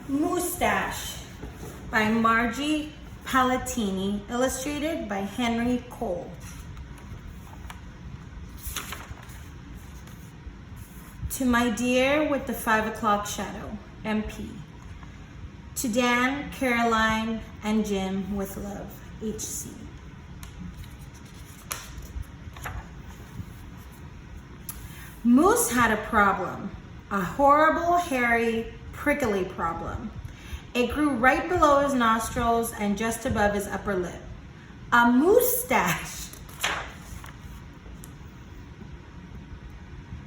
Moosetache by Margie Palatini, illustrated by Henry Cole. To my dear with the 5 o'clock shadow, MP. To Dan, Caroline, and Jim with love, HC. Moose had a problem, a horrible, hairy, prickly problem. It grew right below his nostrils and just above his upper lip. A moosetache.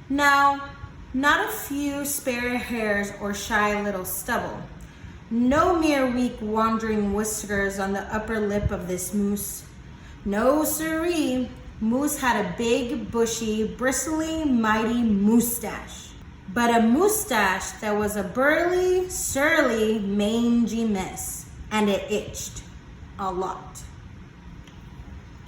Now, not a few spare hairs or shy little stubble. No mere weak wandering whiskers on the upper lip of this moose. No siree. Moose had a big, bushy, bristly, mighty moosetache. But a moosetache that was a burly, surly, mangy mess. And it itched. A lot.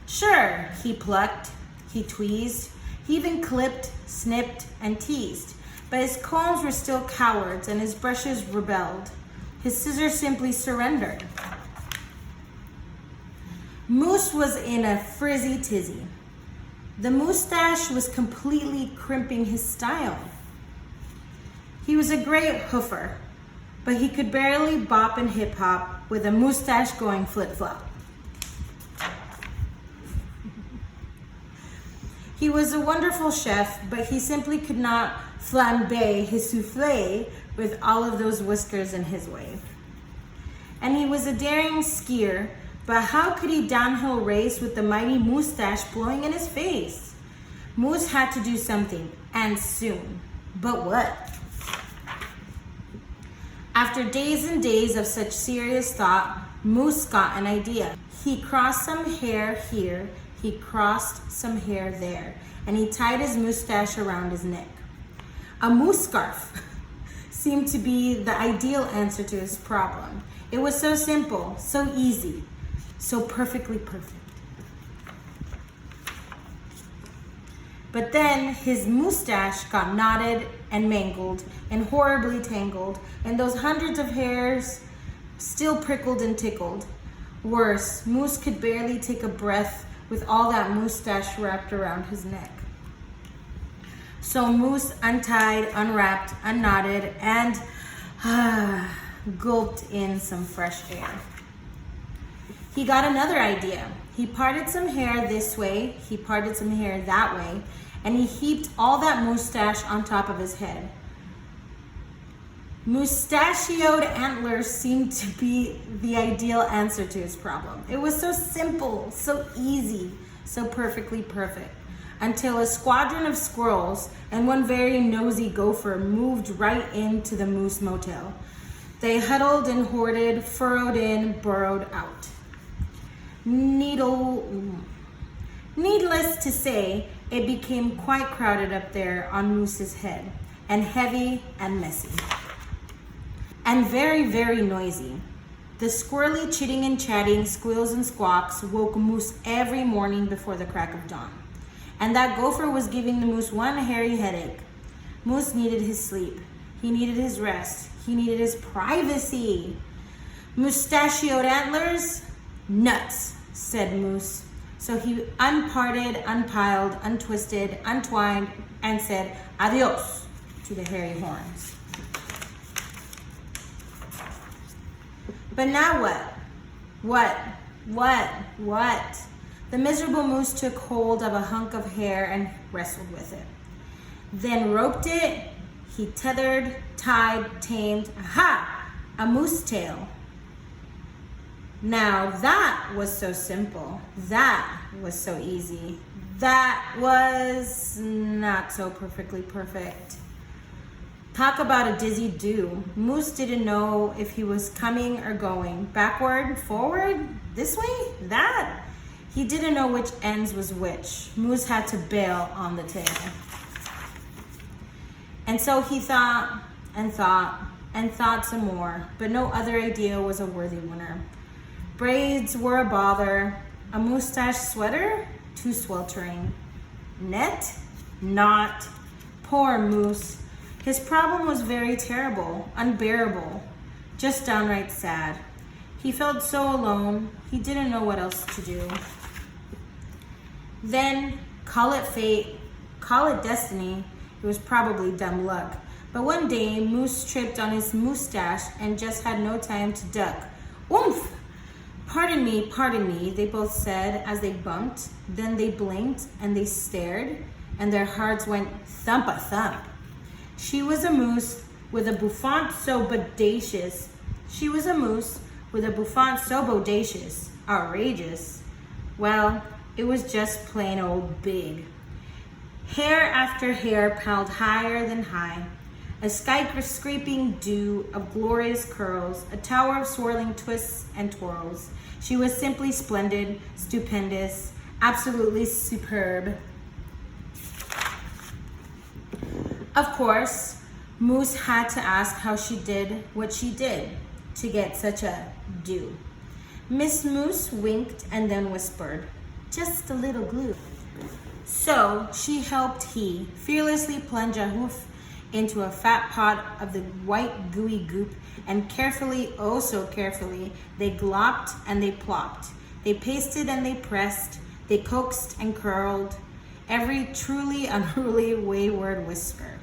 Sure, he plucked, he tweezed, he even clipped, snipped, and teased. But his combs were still cowards and his brushes rebelled. His scissors simply surrendered. Moose was in a frizzy tizzy. The moosetache was completely crimping his style. He was a great hoofer, but he could barely bop and hip hop with a moosetache going flip flop. He was a wonderful chef, but he simply could not flambe his souffle with all of those whiskers in his way. And he was a daring skier, but how could he downhill race with the mighty moosetache blowing in his face? Moose had to do something, and soon. But what? After days and days of such serious thought, Moose got an idea. He crossed some hair here, he crossed some hair there, and he tied his moosetache around his neck. A moose scarf seemed to be the ideal answer to his problem. It was so simple, so easy, so perfectly perfect. But then his moosetache got knotted and mangled and horribly tangled, and those hundreds of hairs still prickled and tickled. Worse, Moose could barely take a breath with all that moosetache wrapped around his neck. So Moose untied, unwrapped, unknotted, and gulped in some fresh air. He got another idea. He parted some hair this way, he parted some hair that way, and he heaped all that moosetache on top of his head. Moustachioed antlers seemed to be the ideal answer to his problem. It was so simple, so easy, so perfectly perfect, until a squadron of squirrels and one very nosy gopher moved right into the Moose Motel. They huddled and hoarded, furrowed in, burrowed out. Needless to say, it became quite crowded up there on Moose's head, and heavy and messy. And very, very noisy. The squirrely chitting and chatting, squeals and squawks woke Moose every morning before the crack of dawn. And that gopher was giving the Moose one hairy headache. Moose needed his sleep. He needed his rest. He needed his privacy. Moustachioed antlers? Nuts, said Moose. So he unparted, unpiled, untwisted, untwined, and said adios to the hairy horns. But now what? What? The miserable Moose took hold of a hunk of hair and wrestled with it. Then roped it, he tethered, tied, tamed, aha! A moose tail. Now that was so simple. That was so easy. That was not so perfectly perfect. Talk about a dizzy do. Moose didn't know if he was coming or going. Backward, forward, this way, that. He didn't know which ends was which. Moose had to bail on the tail. And so he thought and thought and thought some more, but no other idea was a worthy winner. Braids were a bother. A moosetache sweater? Too sweltering. Net? Not. Poor Moose. His problem was very terrible, unbearable. just downright sad. He felt so alone, he didn't know what else to do. Then, call it fate, call it destiny, it was probably dumb luck. But one day, Moose tripped on his Moosetache and just had no time to duck. Oomph! Pardon me, they both said as they bumped. Then they blinked and they stared, and their hearts went thump-a-thump. She was a moose with a bouffant so bodacious. She was a moose with a bouffant so bodacious, outrageous. Well, it was just plain old big. Hair after hair piled higher than high. A skyscraping dew of glorious curls, a tower of swirling twists and twirls. She was simply splendid, stupendous, absolutely superb. Of course, Moose had to ask how she did what she did to get such a dew. Miss Moose winked and then whispered, "Just a little glue." So she helped he fearlessly plunge a hoof into a fat pot of the white gooey goop, and carefully, oh so carefully, they glopped and they plopped. They pasted and they pressed, they coaxed and curled, every truly unruly wayward whisper.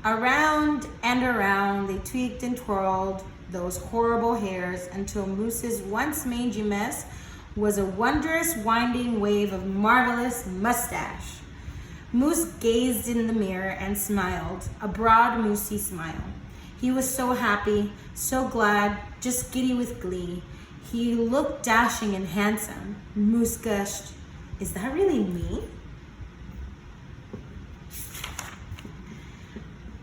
Around and around they tweaked and twirled those horrible hairs until Moose's once mangy mess was a wondrous winding wave of marvelous mustache. Moose gazed in the mirror and smiled, a broad, moosey smile. He was so happy, so glad, just giddy with glee. He looked dashing and handsome. Moose gushed, "Is that really me?"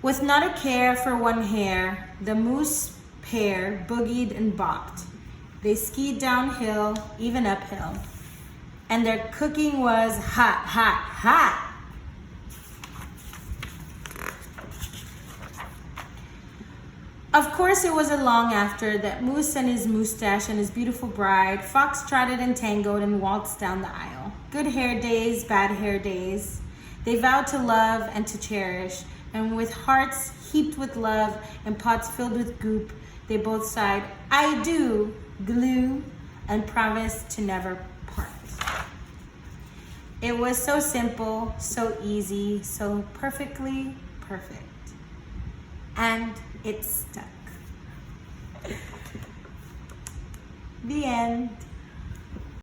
With not a care for one hair, the moose pair boogied and bopped. They skied downhill, even uphill. And their cooking was hot, hot, hot. Of course, it wasn't long after that Moose and his Moosetache and his beautiful bride fox-trotted and tangoed and waltzed down the aisle. Good hair days, bad hair days. They vowed to love and to cherish, and with hearts heaped with love and pots filled with goop, they both sighed, "I do," glue, and promised to never part. It was so simple, so easy, so perfectly perfect. And it stuck. The end.